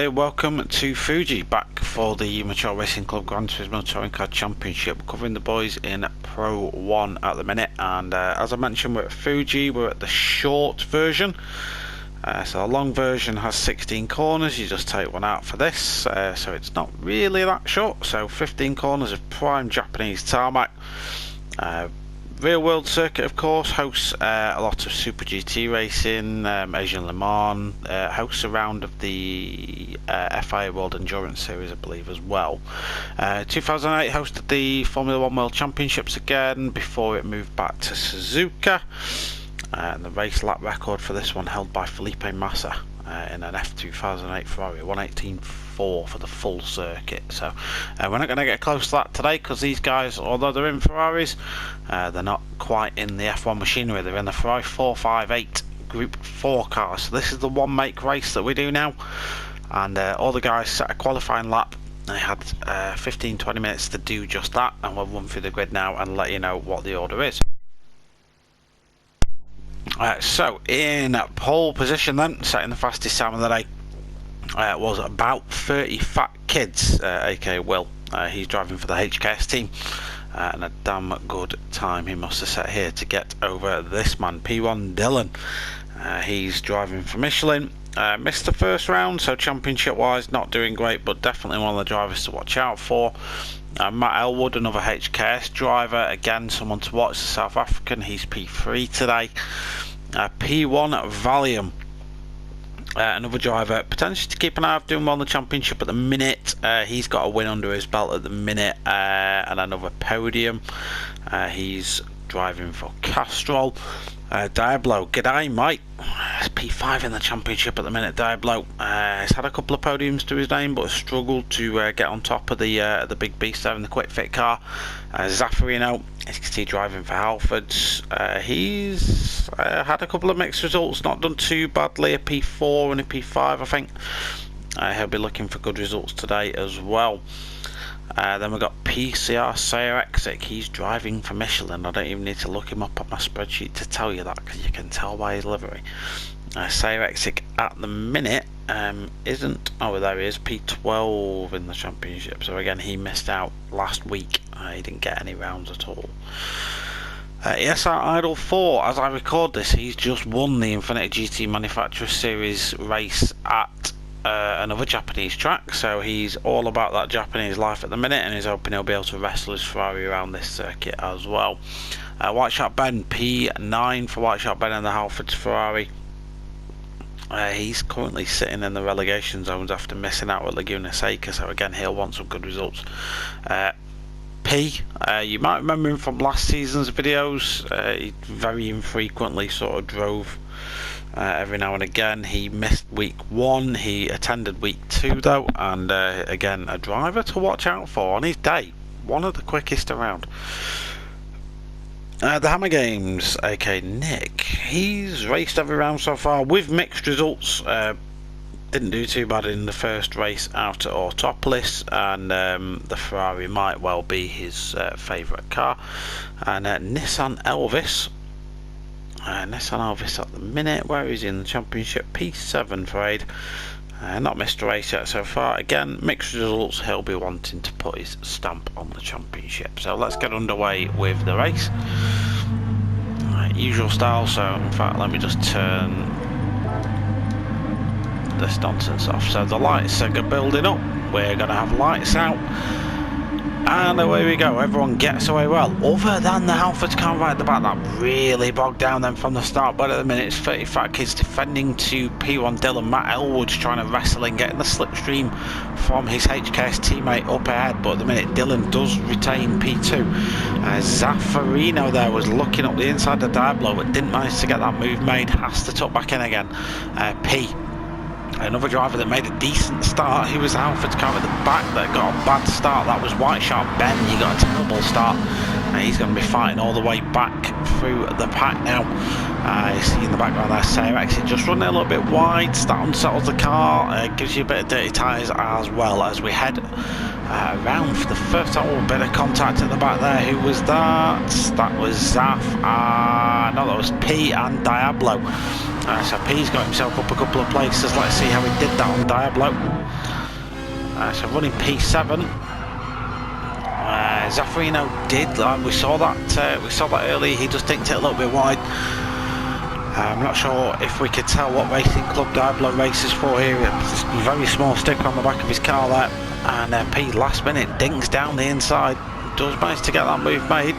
everybody, welcome to Fuji, back for the Mature Racing Club Gran Turismo Touring Car Championship, covering the boys in Pro 1 at the minute. And as I mentioned, we're at Fuji, we're at the short version. So the long version has 16 corners, you just take one out for this, so it's not really that short. So 15 corners of prime Japanese tarmac. Real world circuit, of course, hosts a lot of Super GT racing, Asian Le Mans, hosts a round of the FIA World Endurance Series, I believe, as well. 2008 hosted the Formula 1 World Championships again before it moved back to Suzuka. And the race lap record for this one held by Felipe Massa in an F2008 Ferrari 1:18.4 for the full circuit. So we're not going to get close to that today, because these guys, although they're in Ferraris, they're not quite in the F1 machinery. They're in the Ferrari 458 Group 4 cars. So this is the one make race that we do now, and all the guys set a qualifying lap. They had 15-20 minutes to do just that, and we'll run through the grid now and let you know what the order is. So in pole position then, setting the fastest time of the day, was about 30 Fat Kids, aka Will. He's driving for the HKS team, and a damn good time he must have set here to get over this man, P1 Dylan. He's driving for Michelin. Missed the first round, so championship wise not doing great, but definitely one of the drivers to watch out for. Matt Elwood, another HKS driver, again someone to watch, the South African. He's P3 today. P1 Valium, another driver potentially to keep an eye on, doing well in the championship at the minute. He's got a win under his belt at the minute, and another podium. He's driving for Castrol. Diablo, g'day mate. It's P5 in the championship at the minute. Diablo, he's had a couple of podiums to his name, but has struggled to get on top of the big beast there in the quick fit car. Zaffarino, he's driving for Halfords. He's had a couple of mixed results, not done too badly, a P4 and a P5 I think. He'll be looking for good results today as well. Then we've got PCR Sayarexic. He's driving for Michelin. I don't even need to look him up on my spreadsheet to tell you that, because you can tell by his livery. Sayarexic at the minute isn't, oh there he is, P12 in the championship. So again, he missed out last week. He didn't get any rounds at all. ESR Idol 4, as I record this, he's just won the Infinity GT Manufacturer Series race at another Japanese track, so he's all about that Japanese life at the minute, and he's hoping he'll be able to wrestle his Ferrari around this circuit as well. White Shark Ben, P9 for White Shark Ben in the Halfords Ferrari. He's currently sitting in the relegation zones after missing out at Laguna Seca, so again he'll want some good results. P, you might remember him from last season's videos. He very infrequently sort of drove every now and again. He missed week 1, he attended week 2 though, and again a driver to watch out for on his day, one of the quickest around. The Hammer Games, aka Nick, he's raced every round so far with mixed results. Didn't do too bad in the first race out at Autopolis, and the Ferrari might well be his favourite car. And Nissan Elvis at the minute, where is he in the championship? P7 for Aid. Not missed a race yet so far. Again, mixed results, he'll be wanting to put his stamp on the championship. So let's get underway with the race. Usual style, so in fact let me just turn this nonsense off. So the lights are building up, we're going to have lights out, and away we go. Everyone gets away well, other than the Halfords car right at the back. That really bogged down them from the start, but at the minute it's 30 Fat Kids defending to P1 Dylan. Matt Elwood's trying to wrestle and getting the slipstream from his HKS teammate up ahead, but at the minute Dylan does retain P2. Zaffarino there was looking up the inside of Diablo, but didn't manage to get that move made, has to tuck back in again. P, another driver that made a decent start. He was Halford's car at the back that got a bad start. That was White Shark Ben. He got a terrible start. He's going to be fighting all the way back through the pack now. You see in the background there, Sayarexic just running a little bit wide. That unsettles the car. Gives you a bit of dirty tyres as well as we head around for the first time. Oh, bit of contact at the back there. Who was that? That was Zaf. No, that was P and Diablo. So P's got himself up a couple of places. Let's see how he did that on Diablo. So running P7. Zaffarino did, we saw that earlier. He just dinked it a little bit wide. I'm not sure if we could tell what racing club Diablo races for here. It's a very small sticker on the back of his car there. And P last minute dinks down the inside. Does manage to get that move made.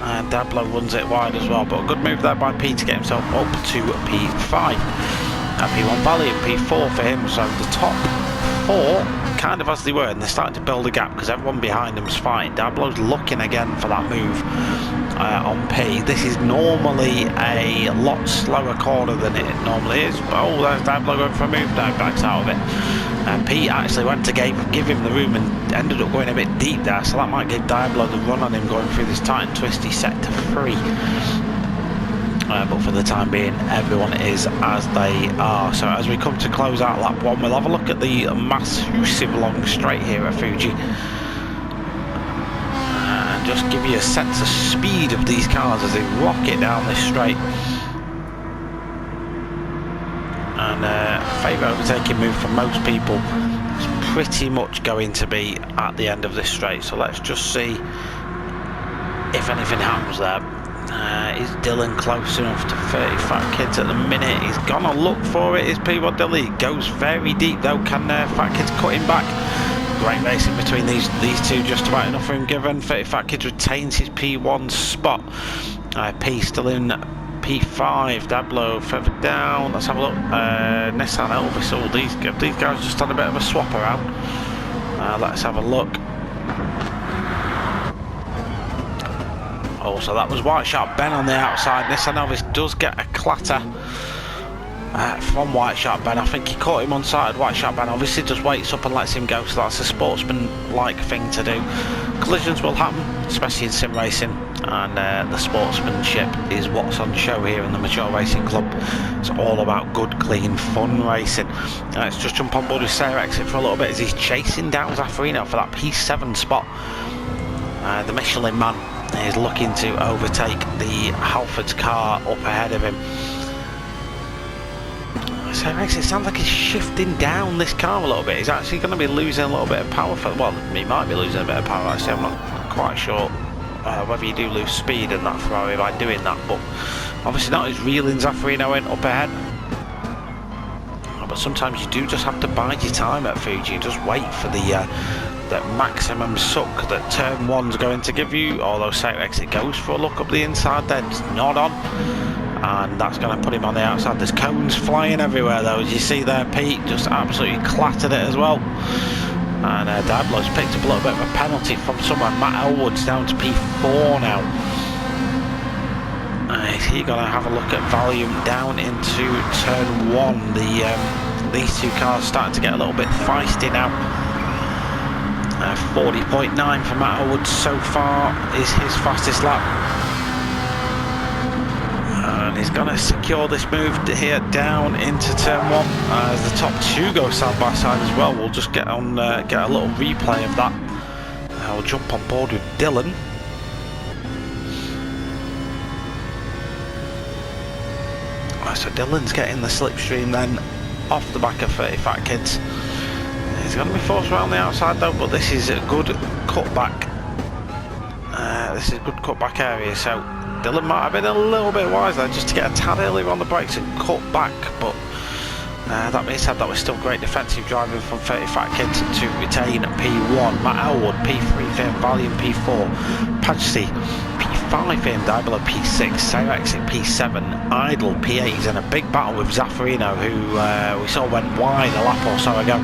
And Diablo runs it wide as well. But a good move there by P to get himself up to P5. P1 Valley and P4 for him. So the top 4 kind of as they were, and they're starting to build a gap because everyone behind them's fine. Diablo's looking again for that move on P. This is normally a lot slower corner than it normally is. Oh, there's Diablo going for a move. No, backs out of it. P actually went to give him the room and ended up going a bit deep there, so that might give Diablo the run on him going through this tight and twisty sector 3. But for the time being, everyone is as they are. So as we come to close out lap 1, we'll have a look at the massive long straight here at Fuji. And just give you a sense of speed of these cars as they rocket down this straight. And favourite overtaking move for most people is pretty much going to be at the end of this straight. So let's just see if anything happens there. Is Dylan close enough to 30 Fat Kids at the minute? He's gonna look for it. Is P1 Dylan? He goes very deep though. Can Fat Kids cut him back? Great racing between these two, just about enough room given. 30 Fat Kids retains his P1 spot. P still in P5. Diablo further down. Let's have a look. Nissan Elvis. All these guys just had a bit of a swap around. Let's have a look. Oh, so that was White Shark Ben on the outside. Nissan Elvis does get a clatter from White Shark Ben. I think he caught him on side. White Shark Ben obviously just waits up and lets him go, so that's a sportsman-like thing to do. Collisions will happen, especially in sim racing, and the sportsmanship is what's on show here in the Mature Racing Club. It's all about good, clean, fun racing. Let's just jump on board with Sarah Exit for a little bit as he's chasing down Zaffarino for that P7 spot. The Michelin man is looking to overtake the Halford's car up ahead of him. So it sounds like he's shifting down this car a little bit. He's actually going to be losing a little bit of power. Well, he might be losing a bit of power actually. I'm not quite sure whether you do lose speed in that Ferrari by doing that, but obviously not. He's reeling Zaffarino in up ahead. But sometimes you do just have to bide your time at Fuji. Just wait for the maximum suck that turn 1's going to give you. Although Safe Exit goes for a look up the inside there, it's not on, and that's going to put him on the outside. There's cones flying everywhere though, as you see there. Pete just absolutely clattered it as well, and Diablo's picked up a little bit of a penalty from someone. Matt Elwood's down to P4 now. Is he going to have a look at volume down into turn 1? These two cars starting to get a little bit feisty now. 40.9 for Matt Elwood so far is his fastest lap, and he's going to secure this move here down into turn 1 as the top 2 go side by side as well. We'll just get a little replay of that. We'll jump on board with Dylan. So Dylan's getting the slipstream then off the back of 30 Fat Kids. He's going to be forced around the outside though, but this is a good cutback. This is a good cutback area, so Dylan might have been a little bit wise there just to get a tad earlier on the brakes and cut back, but that being said, that was still great defensive driving from 30 Fat Kids to retain P1. Matt Elwood, P3 for him, Valiant P4, Padgety P5 for him, Diablo P6, Sarah Exit P7, Idle P8. He's in a big battle with Zaffarino, who we saw went wide a lap or so ago,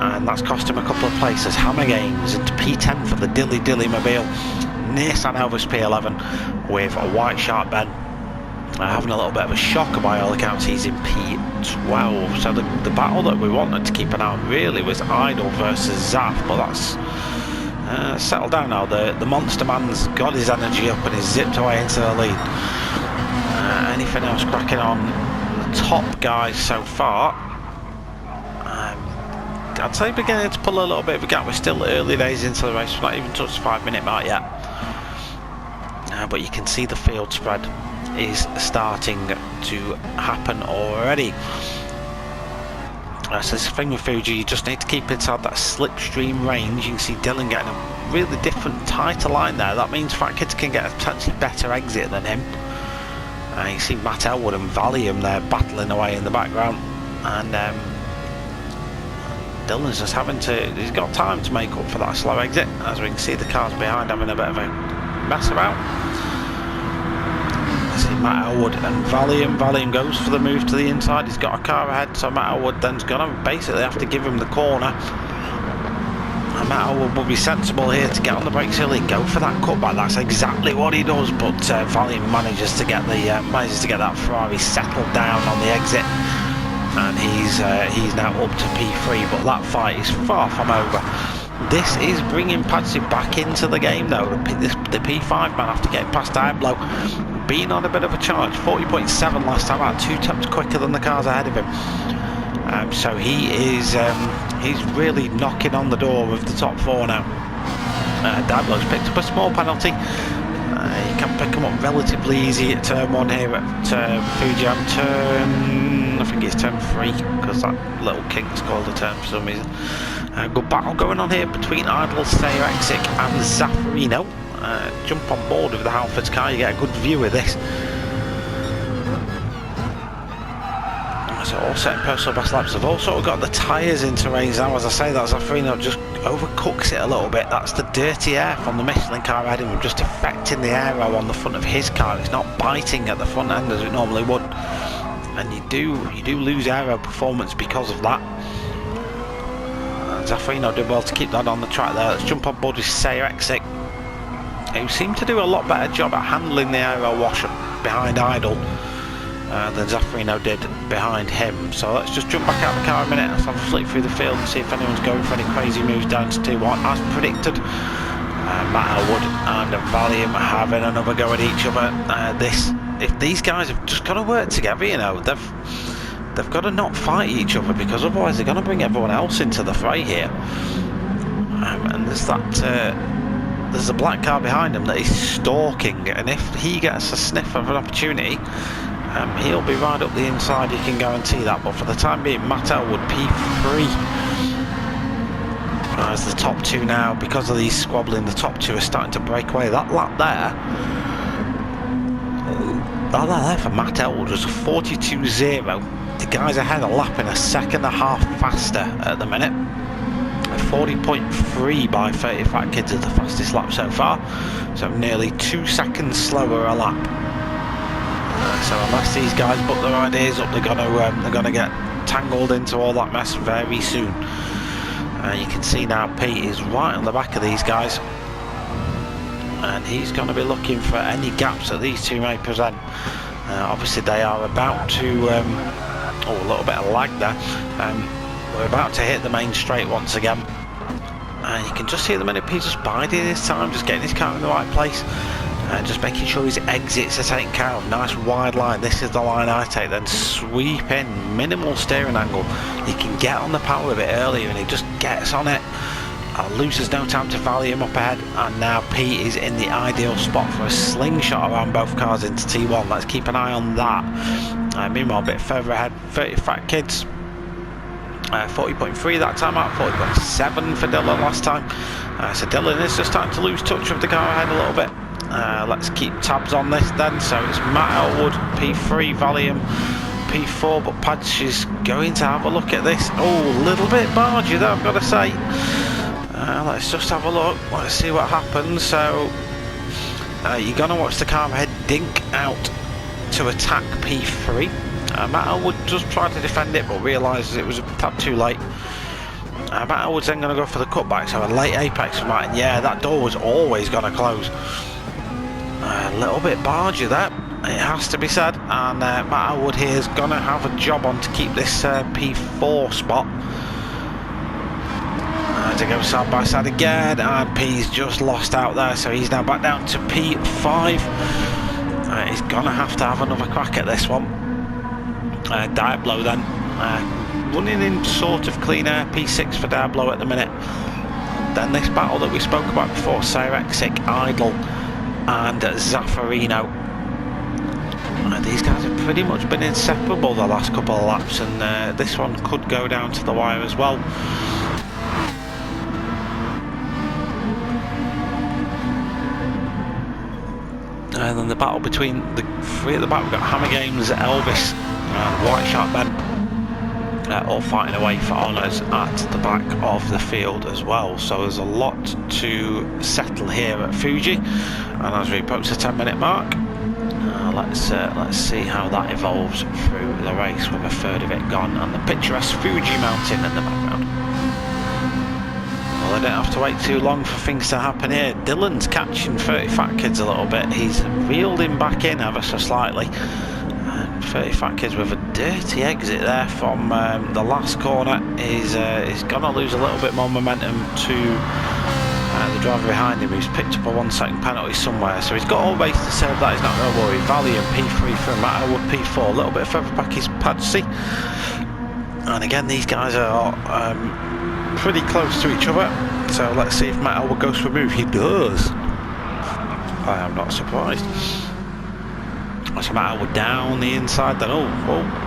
and that's cost him a couple of places. Hammer Games into P10 for the Dilly Mobile. Nissan Elvis P11 with a White Shark Ben having a little bit of a shocker by all accounts. He's in P12. So the battle that we wanted to keep an eye on really was Idle versus Zaf, but that's settled down now. The monster man's got his energy up and he's zipped away into the lead. Anything else cracking on the top guys so far? I'd say beginning to pull a little bit of a gap. We're still early days into the race. We've not even touched the 5-minute mark yet. But you can see the field spread is starting to happen already. So this thing with Fuji, you just need to keep inside that slipstream range. You can see Dylan getting a really different, tighter line there. That means Fat Kids can get a potentially better exit than him. You see Matt Elwood and Valium there battling away in the background, and Dylan's just having to, he's got time to make up for that slow exit, as we can see the cars behind having a bit of a mess about. See Matt Elwood and Valium goes for the move to the inside. He's got a car ahead, so Matt Elwood then's gonna basically have to give him the corner. And Matt Elwood will be sensible here to get on the brakes early, go for that cutback. That's exactly what he does. But Valium manages to get that Ferrari settled down on the exit, and he's now up to P3. But that fight is far from over. This is bringing Patsy back into the game though. The P5 man, after getting past Diablo, being on a bit of a charge. 40.7 last time out, 2 taps quicker than the cars ahead of him. So he's really knocking on the door of the top 4 now. Diablo's picked up a small penalty. You can pick him up relatively easy at turn 1 here at Fuji. I think it's turn 3, because that little kink's called a turn for some reason. Good battle going on here between Idle, Sayaxic and Zaffarino. Jump on board with the Halfords car, you get a good view of this. So all set personal best laps. They've also got the tyres into range now. As I say that, Zaffarino just overcooks it a little bit. That's the dirty air from the Michelin car ahead of him, just affecting the aero on the front of his car. It's not biting at the front end as it normally would, and you do lose aero performance because of that. And Zaffarino did well to keep that on the track there. Let's jump on board with Sayaxic, who seemed to do a lot better job at handling the aero wash behind Idle than Zaffarino did behind him. So let's just jump back out of the car a minute. Let's have a flick through the field and see if anyone's going for any crazy moves down to 2-1 as predicted. Matt Elwood and Valium having another go at each other. If these guys have just got to work together, you know, they've got to not fight each other, because otherwise they're going to bring everyone else into the fray here. And there's that there's a black car behind him that he's stalking, and if he gets a sniff of an opportunity, he'll be right up the inside, you can guarantee that. But for the time being, Matt Elwood P3 as the top 2 now. Because of these squabbling, the top 2 are starting to break away. That lap there for Matt Elwood was 42.0. The guys ahead are lapping a second and a half faster at the minute. 40.3 by 35 Kids is the fastest lap so far, so nearly 2 seconds slower a lap. So unless these guys put their ideas up, they're gonna get tangled into all that mess very soon. You can see now Pete is right on the back of these guys, and he's going to be looking for any gaps that these two may present. Obviously they are about to a little bit of lag there. We're about to hit the main straight once again, and you can just see at the minute Pete's just biding his time, just getting his car in the right place, and just making sure his exits are taken care of. Nice wide line, this is the line I take, then sweep in, minimal steering angle. You can get on the power a bit earlier, and he just gets on it. Loses no time to Valium up ahead, and now Pete is in the ideal spot for a slingshot around both cars into T1. Let's keep an eye on that. Meanwhile, a bit further ahead, 30 Fat Kids. 40.3 that time out, 40.7 for Dylan last time. So Dylan is just starting to lose touch with the car ahead a little bit. Let's keep tabs on this then. So it's Matt Elwood, P3, Valium, P4, but Pads is going to have a look at this. Oh, a little bit bargy though, I've got to say. Let's just have a look, let's see what happens. So you're going to watch the car ahead dink out to attack P3. Matt Elwood just tried to defend it, but realises it was a tad too late. Matt Elwood's then going to go for the cutback, so a late apex from Matt, and yeah, that door was always going to close. A little bit bargy there, it has to be said, and Matt Elwood here is going to have a job on to keep this P4 spot. To go side by side again, and P's just lost out there, so he's now back down to P5. He's going to have another crack at this one. Diablo then running in sort of clean air, P6 for Diablo at the minute. Then this battle that we spoke about before, Cyrexic, Idle and Zaffarino. these guys have pretty much been inseparable the last couple of laps, and this one could go down to the wire as well. And then the battle between the three at the back, we've got Hammer Games, Elvis and White Shark Ben, all fighting away for honours at the back of the field as well. So there's a lot to settle here at Fuji, and as we approach the 10-minute mark, let's see how that evolves through the race, with a third of it gone and the picturesque Fuji mountain in the background. Well, I don't have to wait too long for things to happen here. Dylan's catching 30 Fat Kids a little bit. He's reeled him back in ever so slightly. 30 Fat Kids with a dirty exit there from the last corner. He's going to lose a little bit more momentum to the driver behind him, who's picked up a 1 second penalty somewhere. So he's got all race to serve that, he's not going to worry. Valiant P3 for Matt Elwood, P4. A little bit further back is Patsy. And again, these guys are pretty close to each other. So let's see if Matt Elwood goes for a move. He does. I am not surprised. So Matt Elwood down the inside then. Oh,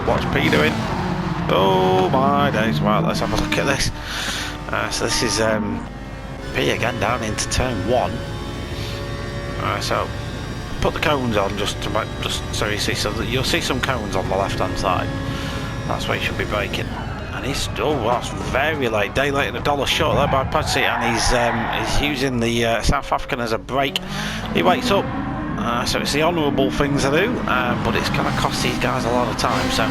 what's P doing? Oh my days. Well, let's have a look at this. So this is P again down into turn 1. So put the cones on just so you see. So that you'll see some cones on the left hand side. That's where you should be braking. And he's that's very late. Daylight and $1 short there by Patsy, and he's using the South African as a brake. He wakes up. So it's the honourable thing to do, but it's going to cost these guys a lot of time. So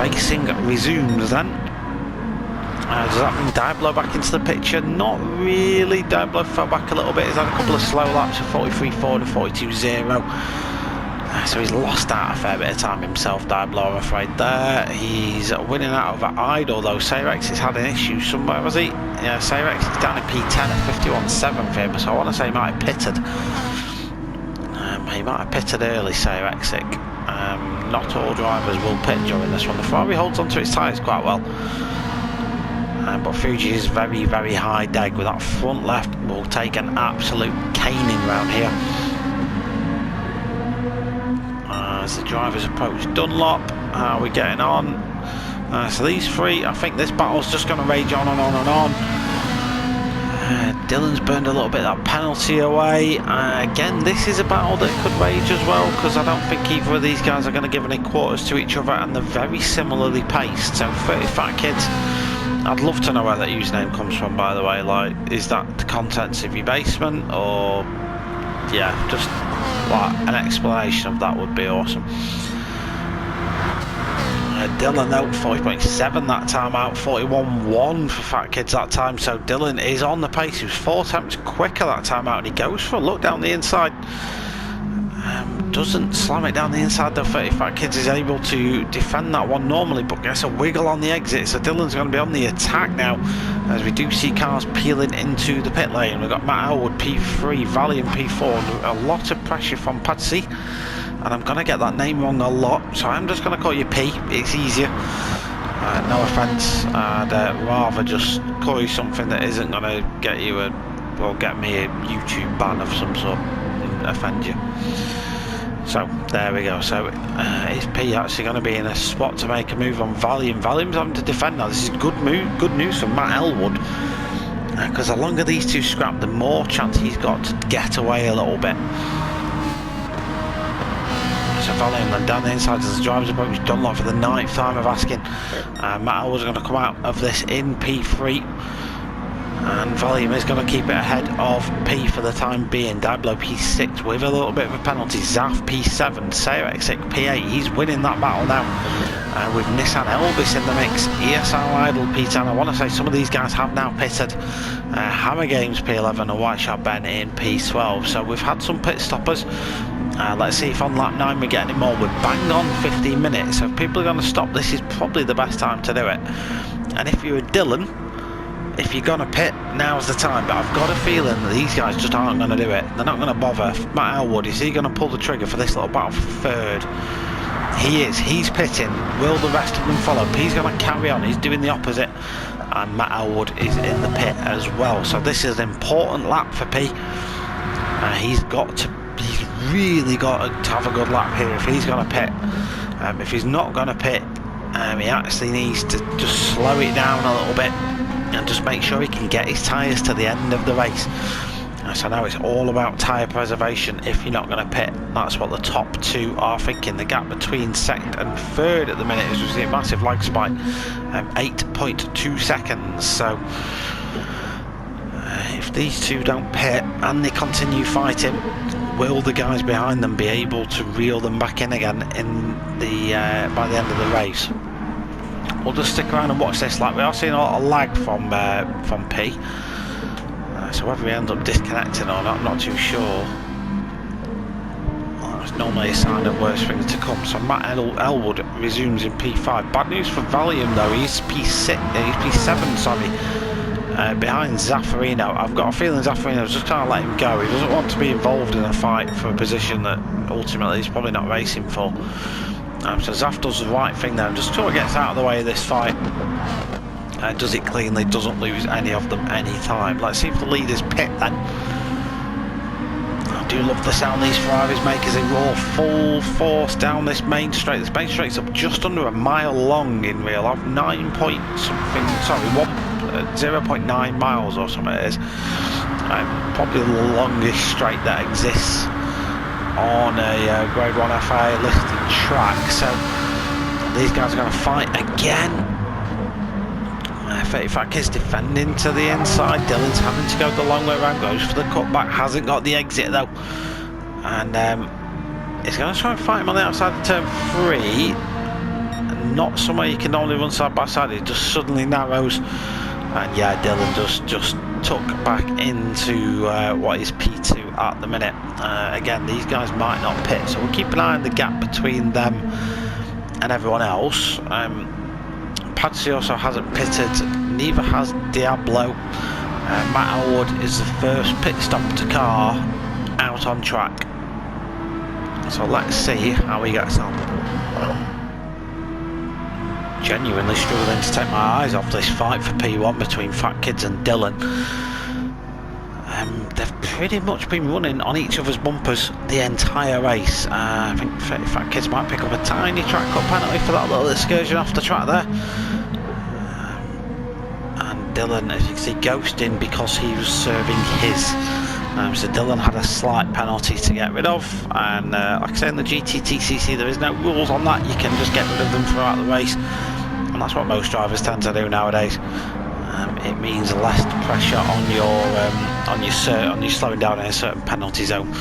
racing resumes then. Does that bring Diablo back into the picture? Not really. Diablo fell back a little bit. He's had a couple of slow laps of 43.4 and 42.0. So he's lost out a fair bit of time himself, Diablo, I'm afraid there. He's winning out of Idle though. Sayrex has had an issue somewhere, has he? Yeah, Sayrex is down in P10 at 51.7 for him, so I want to say he might have pitted. He might have pitted early, Sayrexic. Not all drivers will pit during this one. The Ferrari holds onto its tyres quite well. But Fuji is very, very high deg with that front left. Will take an absolute caning round here. As the drivers approach Dunlop, how are we getting on? So these three, I think this battle's just going to rage on and on and on. Dylan's burned a little bit of that penalty away. Again, this is a battle that could rage as well, because I don't think either of these guys are going to give any quarters to each other, and they're very similarly paced. So 30 Fat Kids, I'd love to know where that username comes from, by the way. Like, is that the contents of your basement, or yeah, just like an explanation of that would be awesome. Dylan out 40.7 that time out, 41.1 for Fat Kids that time. So Dylan is on the pace. He was 4 attempts quicker that time out, and he goes for a look down the inside. Doesn't slam it down the inside though. 30 Fat Kids is able to defend that one normally, but gets a wiggle on the exit. So Dylan's going to be on the attack now, as we do see cars peeling into the pit lane. We've got Matt Elwood P3, Valiant P4, a lot of pressure from Patsy. And I'm going to get that name wrong a lot, so I'm just going to call you P. It's easier. No offence. I'd rather just call you something that isn't going to get you get me a YouTube ban of some sort and offend you. So there we go. So is P actually going to be in a spot to make a move on Valiant? Valiant's having to defend now. This is good news for Matt Elwood, because the longer these two scrap, the more chance he's got to get away a little bit. So Valiant then down the inside as the drivers approach Dunlop for the 9th time of asking. Matt Elwood's going to come out of this in P3, and Valiant is going to keep it ahead of P for the time being. Diablo P6 with a little bit of a penalty. Zaf P7, Sayrexic P8. He's winning that battle now, with Nissan Elvis in the mix. ESL Idle P10. I want to say some of these guys have now pitted. Hammer Games P11 and White Shark Ben in P12. So we've had some pit stoppers. Let's see if on lap 9 we're getting it more. We're bang on 15 minutes, so if people are going to stop, this is probably the best time to do it. And if you're a Dylan, if you're going to pit, now's the time. But I've got a feeling that these guys just aren't going to do it. They're not going to bother. Matt Elwood, is he going to pull the trigger for this little battle for third? He is. He's pitting. Will the rest of them follow? He's going to carry on. He's doing the opposite. And Matt Elwood is in the pit as well. So this is an important lap for P. He's really got to have a good lap here if he's going to pit. If he's not going to pit, he actually needs to just slow it down a little bit and just make sure he can get his tyres to the end of the race. So now it's all about tyre preservation if you're not going to pit. That's what the top two are thinking. The gap between second and third at the minute is just a massive lag spike, 8.2 seconds. So if these two don't pit and they continue fighting, will the guys behind them be able to reel them back in again in the by the end of the race? We'll just stick around and watch this. Like, we are seeing a lot of lag from P. So whether he ends up disconnecting or not, I'm not too sure. Well, that's normally a sign of worse things to come. So Matt Elwood resumes in P5. Bad news for Valium though. He's P7, sorry, behind Zaffarino. I've got a feeling Zaffarino's just trying to let him go. He doesn't want to be involved in a fight for a position that ultimately he's probably not racing for. So Zaf does the right thing there and just sort of gets out of the way of this fight. Does it cleanly, doesn't lose any of them any time. Let's see if the leaders pit then. I do love the sound these Ferraris make as they roar full force down this main straight. This main straight's up just under a mile long in real life, 0.9 miles or something it is. Probably the longest straight that exists on a Grade 1 FIA listed track. So these guys are going to fight again. 35 Kids defending to the inside. Dylan's having to go the long way around, goes for the cutback, hasn't got the exit though, and he's going to try and fight him on the outside of turn 3. Not somewhere you can normally run side by side. It just suddenly narrows, and yeah, Dylan just took back into what is P2 at the minute. Again, these guys might not pit, so we'll keep an eye on the gap between them and everyone else. Patsy also hasn't pitted, neither has Diablo. Matt Elwood is the first pit stop to car out on track. So let's see how he gets on. Genuinely struggling to take my eyes off this fight for P1 between Fat Kids and Dylan. They've pretty much been running on each other's bumpers the entire race. I think Fat Kids might pick up a tiny track cut penalty for that little excursion off the track there. And Dylan, as you can see, ghosting because he was serving his. So Dylan had a slight penalty to get rid of, and like I say, in the GTTCC there is no rules on that. You can just get rid of them throughout the race, and that's what most drivers tend to do nowadays. It means less pressure on your slowing down in a certain penalty zone.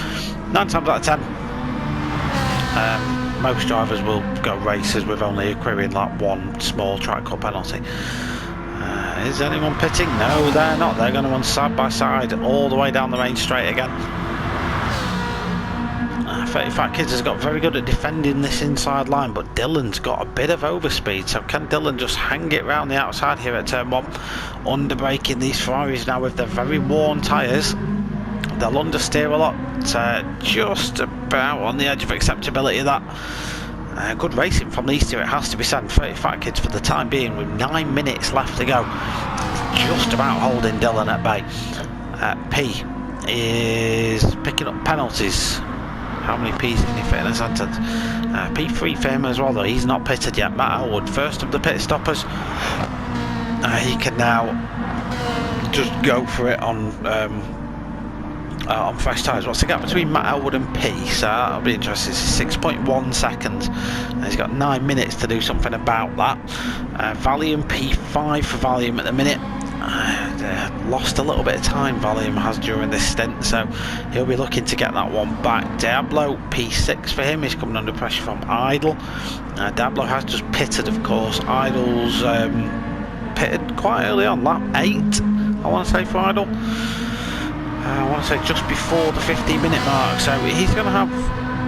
9 times out of 10, most drivers will go races with only accruing like one small track cut penalty. Is anyone pitting? No, they're not. They're going to run side by side all the way down the main straight again. 35 Kids has got very good at defending this inside line, but Dylan's got a bit of overspeed. So can Dylan just hang it round the outside here at turn 1? Underbraking these Ferraris now with their very worn tyres. They'll understeer a lot, just about on the edge of acceptability of that. Good racing from these two, it has to be said. 35 Kids for the time being with 9 minutes left to go, just about holding Dylan at bay. P is picking up penalties. How many P's can he fit in a sentence? P3 for him as well though, he's not pitted yet. Matt Elwood, first of the pit stoppers. He can now just go for it on fresh tyres. What's the gap between Matt Elwood and P? So that'll be interesting. It's 6.1 seconds. And he's got 9 minutes to do something about that. Valium P5 for Valium at the minute. Lost a little bit of time Valium has during this stint, so he'll be looking to get that one back. Diablo P6 for him. He's coming under pressure from Idle. Diablo has just pitted, of course. Idle's pitted quite early on, lap 8 I want to say for Idle. I want to say just before the 15-minute mark, so he's going to have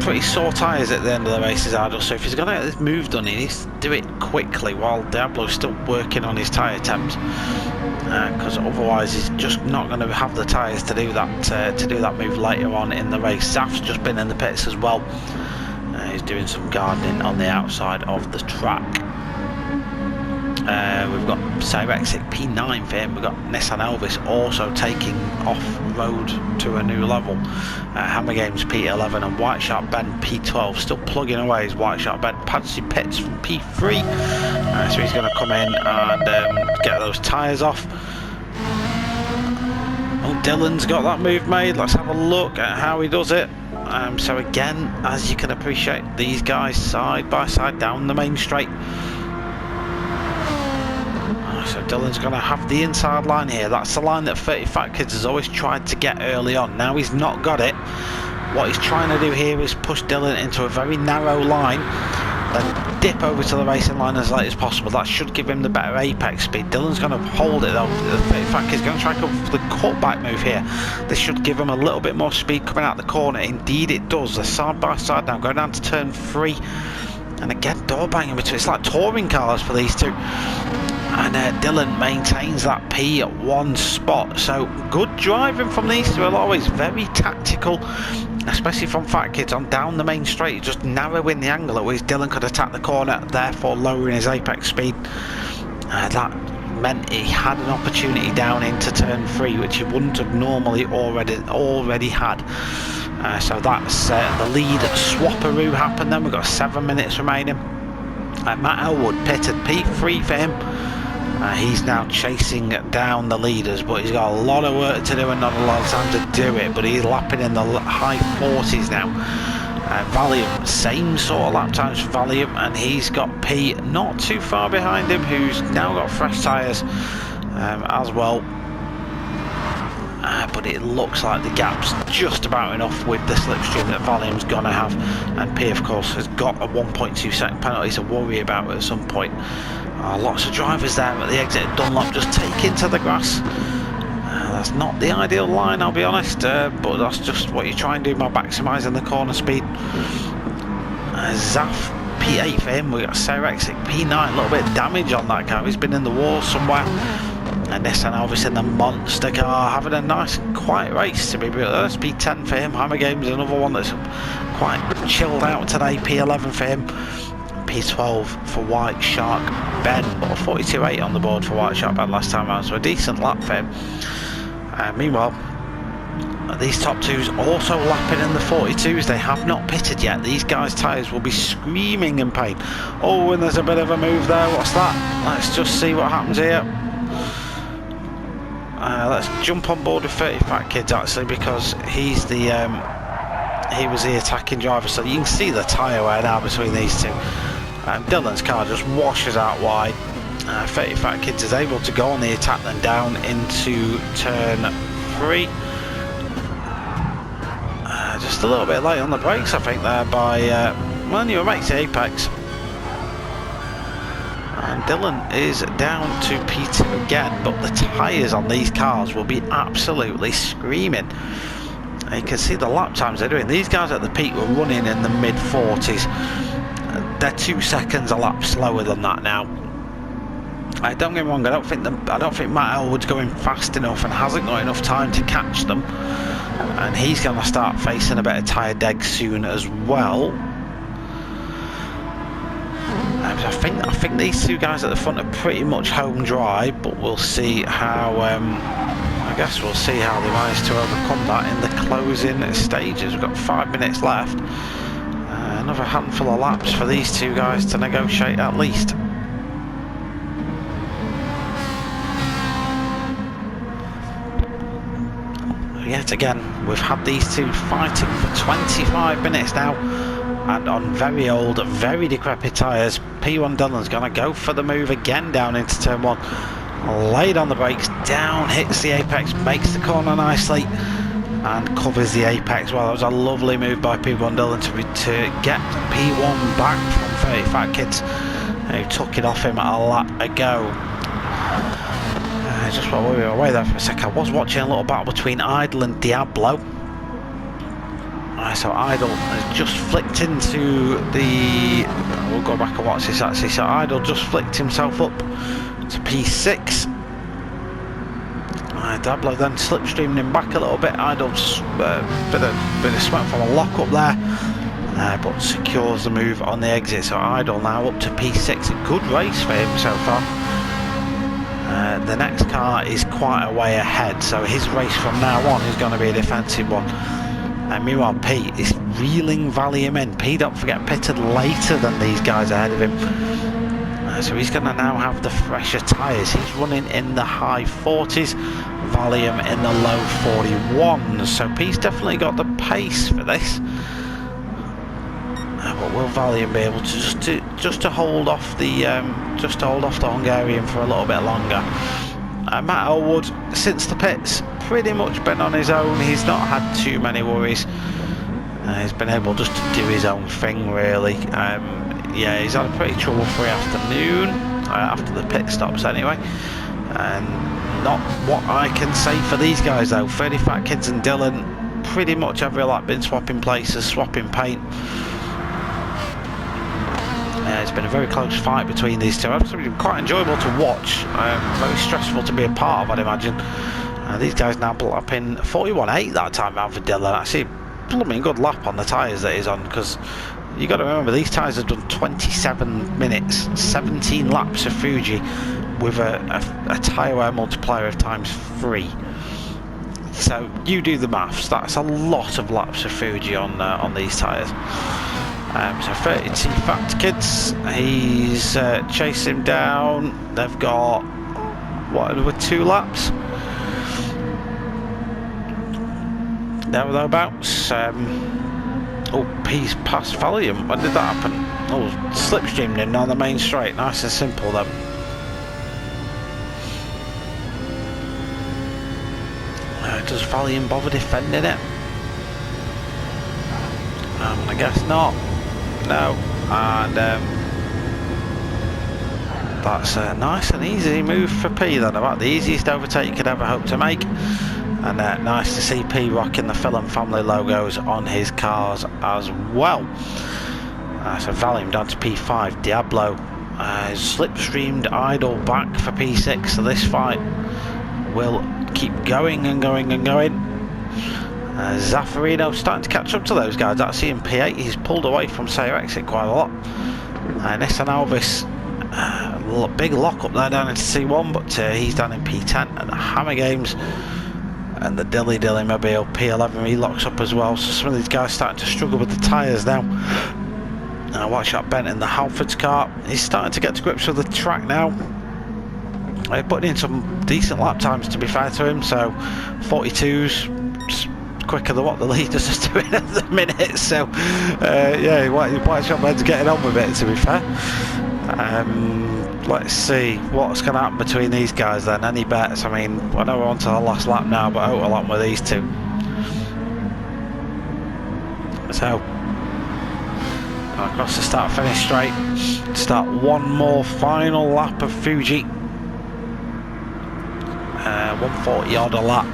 pretty sore tyres at the end of the race as Idle. So if he's going to get this move done, he needs to do it quickly while Diablo's still working on his tyre temps, because otherwise he's just not going to have the tyres to do that move later on in the race. Zaf's just been in the pits as well. He's doing some gardening on the outside of the track. We've got CJW-Racing P9 for him. We've got Nissan Elvis also taking off road to a new level. Hammer Games P11 and White Shark Ben P12 still plugging away his White Shark Ben. Patsy Pitts from P3, so he's going to come in and get those tyres off. Oh, Dylan's got that move made. Let's have a look at how he does it. So again, as you can appreciate, these guys side by side down the main straight. So Dylan's going to have the inside line here. That's the line that 30 Fat Kids has always tried to get early on. Now he's not got it. What he's trying to do here is push Dylan into a very narrow line, then dip over to the racing line as late as possible. That should give him the better apex speed. Dylan's going to hold it though. The 30 Fat Kid's going to try to go for the cutback move here. This should give him a little bit more speed coming out the corner. Indeed it does. They're side by side now, going down to turn 3. And again, door banging between. It's like touring cars for these two. And Dylan maintains that P1 spot. So good driving from these two. A lot of ways very tactical, especially from Fat Kids on down the main straight, just narrowing the angle at which Dylan could attack the corner, therefore lowering his apex speed. That meant he had an opportunity down into turn 3, which he wouldn't have normally already had. So that's the lead swapperoo happened. Then we've got 7 minutes remaining. Matt Elwood pitted P3 for him. He's now chasing down the leaders, but he's got a lot of work to do and not a lot of time to do it. But he's lapping in the high 40s now. Valiant, same sort of lap times for Valiant, and he's got P not too far behind him, who's now got fresh tyres as well. But it looks like the gap's just about enough with the slipstream that Valium's gonna have, and P of course has got a 1.2 second penalty to worry about at some point. Lots of drivers there at the exit of Dunlop just taking to the grass. That's not the ideal line, I'll be honest, but that's just what you try and do by maximising the corner speed. Zaf P8 for him. We got CJW-Racing P9, a little bit of damage on that car. He's been in the wall somewhere. And Nissan Elvis in the monster car, having a nice quiet race to be real. That's P10 for him. Hammer Games, another one that's quite chilled out today. P11 for him. P12 for White Shark Ben, but a 42.8 on the board for White Shark Ben last time around, so a decent lap for him. Meanwhile, these top twos also lapping in the 42s. They have not pitted yet. These guys' tyres will be screaming in pain. Oh, and there's a bit of a move there. What's that? Let's just see what happens here. Let's jump on board with 30 Fat Kids actually, because he's the he was the attacking driver, so you can see the tyre wear now between these two. Dylan's car just washes out wide. 30 Fat Kids is able to go on the attack then down into turn 3. Just a little bit late on the brakes I think there by well, you makes the apex. And Dylan is down to P2 again, but the tyres on these cars will be absolutely screaming. You can see the lap times they're doing. These guys at the peak were running in the mid 40s. They're 2 seconds a lap slower than that now. Don't get me wrong, I don't think Matt Elwood's going fast enough and hasn't got enough time to catch them. And he's going to start facing a bit of tyre deg soon as well. I think these two guys at the front are pretty much home dry, but we'll see how. I guess we'll see how they manage to overcome that in the closing stages. We've got 5 minutes left. Another handful of laps for these two guys to negotiate at least. Yet again, we've had these two fighting for 25 minutes now. And on very old, very decrepit tyres, P1 Dylan's going to go for the move again down into turn 1. Laid on the brakes, down, hits the apex, makes the corner nicely, and covers the apex. Well, that was a lovely move by P1 Dylan to get P1 back from 30 Fat Kids, who took it off him a lap ago. Just while we were away there for a second, I was watching a little battle between Idle and Diablo. So Idle has just flicked into the... We'll go back and watch this actually. So Idle just flicked himself up to P6. Diablo then slipstreaming him back a little bit. Idle's bit of sweat from a lock up there, but secures the move on the exit. So Idle now up to P6. A good race for him so far. the next car is quite a way ahead, so his race from now on is going to be a defensive one. And meanwhile, P is reeling Valium in. P, don't forget, pitted later than these guys ahead of him. So he's going to now have the fresher tyres. He's running in the high 40s, Valium in the low 41s. So P's definitely got the pace for this. But will Valium be able to just to hold off the Hungarian for a little bit longer? Matt Elwood, since the pits, pretty much been on his own. He's not had too many worries. He's been able just to do his own thing, really. Yeah, he's had a pretty trouble-free afternoon after the pit stops, anyway. And not what I can say for these guys, though. 30 Fat Kids and Dylan, pretty much every lap been swapping places, swapping paint. It's been a very close fight between these two. It's been quite enjoyable to watch. Very stressful to be a part of, I'd imagine. These guys now lapping 41.8 that time out for Dylan. Actually, blooming good lap on the tyres that he's on, because you got to remember these tyres have done 27 minutes, 17 laps of Fuji with a tyre wear multiplier of ×3. So you do the maths. That's a lot of laps of Fuji on these tyres. So 32 Fat Kids, he's chasing him down. They've got, what, with 2 laps? Thereabouts. Oh, P's past Valium. When did that happen? Oh, slipstreamed in on the main straight. Nice and simple then. Does Valium bother defending it? I guess not. No, and that's a nice and easy move for P then, about the easiest overtake you could ever hope to make. And nice to see P rocking the Phil and family logos on his cars as well. So Valium down to P5, Diablo slipstreamed idle back for P6, so this fight will keep going and going and going. Zaffarino starting to catch up to those guys. Actually in P8 he's pulled away from CJW-Racing quite a lot. Nissan Alvis, big lock up there down into C1, but he's down in P10. And the Hammer Games and the Dilly Mobile P11, he locks up as well. So some of these guys starting to struggle with the tyres now. Watch out Bent in the Halfords car. He's starting to get to grips with the track now. Putting in some decent lap times, to be fair to him. So 42s, quicker than what the leaders are doing at the minute. So yeah, White Shop Ben's getting on with it, to be fair. Let's see what's going to happen between these guys then. Any bets? I mean, I know we're on to the last lap now, but I hope we're on with these two. So across the start finish straight, start one more final lap of Fuji. 140 odd a lap.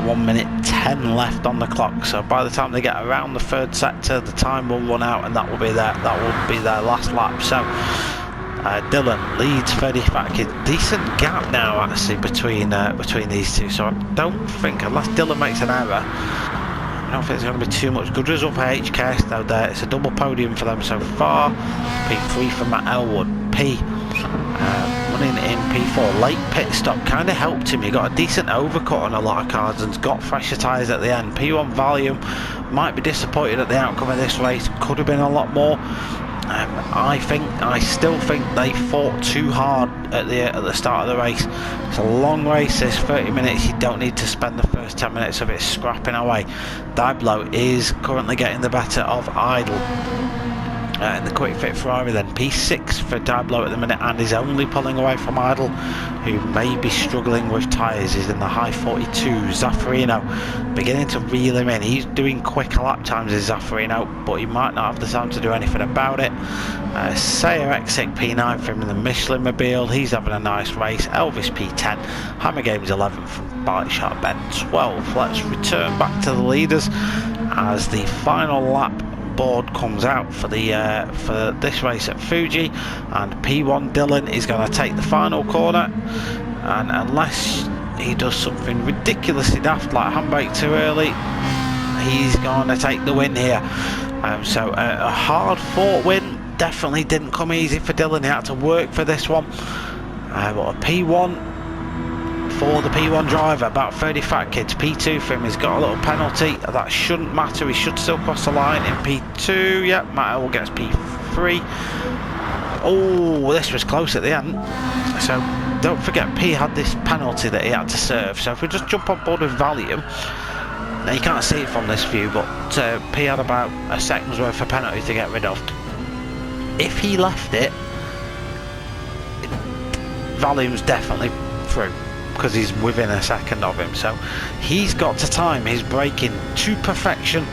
1 minute 10 left on the clock, so by the time they get around the third sector the time will run out, and that will be their last lap. So Dylan leads 30 Fat Kid. Decent gap now actually between these two, so I don't think, unless Dylan makes an error, I don't think it's going to be too much. Good result for HKS though there. It's a double podium for them so far. P3 for Matt Elwood. P running in P4. Late pit stop kind of helped him. He got a decent overcut on a lot of cars and got fresher tyres at the end. P1 Valium might be disappointed at the outcome of this race. Could have been a lot more. I still think they fought too hard at the start of the race. It's a long race, this 30 minutes. You don't need to spend the first 10 minutes of it scrapping away. Diablo is currently getting the better of Idle. In the quick fit Ferrari then. P6 for Diablo at the minute, and is only pulling away from Idle, who may be struggling with tyres. He's in the high 42. Zaffarino beginning to reel him in. He's doing quicker lap times as Zaffarino, but he might not have the time to do anything about it. CJW-Racing P9 for him in the Michelin Mobile. He's having a nice race. Elvis P10. Hammer Games 11 from Bike Shop Ben 12. Let's return back to the leaders as the final lap board comes out for this race at Fuji, and P1 Dylan is going to take the final corner, and unless he does something ridiculously daft like handbrake too early, he's going to take the win here. So a hard fought win, definitely didn't come easy for Dylan. He had to work for this one. But a P1 for the P1 driver, about 30 fat kids. P2 for him, he's got a little penalty. That shouldn't matter, he should still cross the line in P2. Yep, Matt will gets P3. Oh, this was close at the end. So don't forget, P had this penalty that he had to serve. So if we just jump on board with value, now you can't see it from this view, but P had about a second's worth of penalty to get rid of. If he left it, Value's definitely through, because he's within a second of him. So he's got to time his braking to perfection.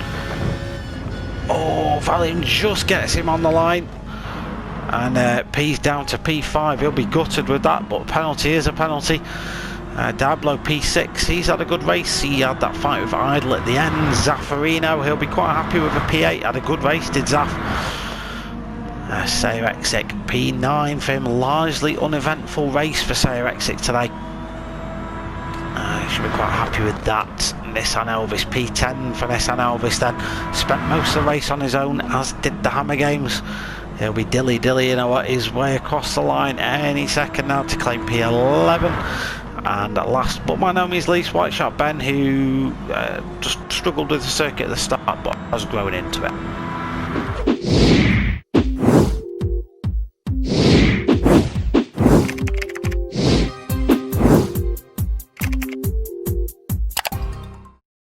Oh, Value just gets him on the line, and P's down to P5. He'll be gutted with that, but penalty is a penalty. Diablo P6, he's had a good race. He had that fight with Idle at the end. Zaffarino, he'll be quite happy with a P8. Had a good race, did Zaf. Sayer-Exic P9 for him. Largely uneventful race for Sayer-Exic today. Should be quite happy with that. Nissan Elvis P10 for Nissan Elvis then. Spent most of the race on his own, as did the Hammer Games. He'll be dilly-dillying his way across the line any second now to claim P11. And last but by no means least, White Shark Ben, who just struggled with the circuit at the start but has grown into it.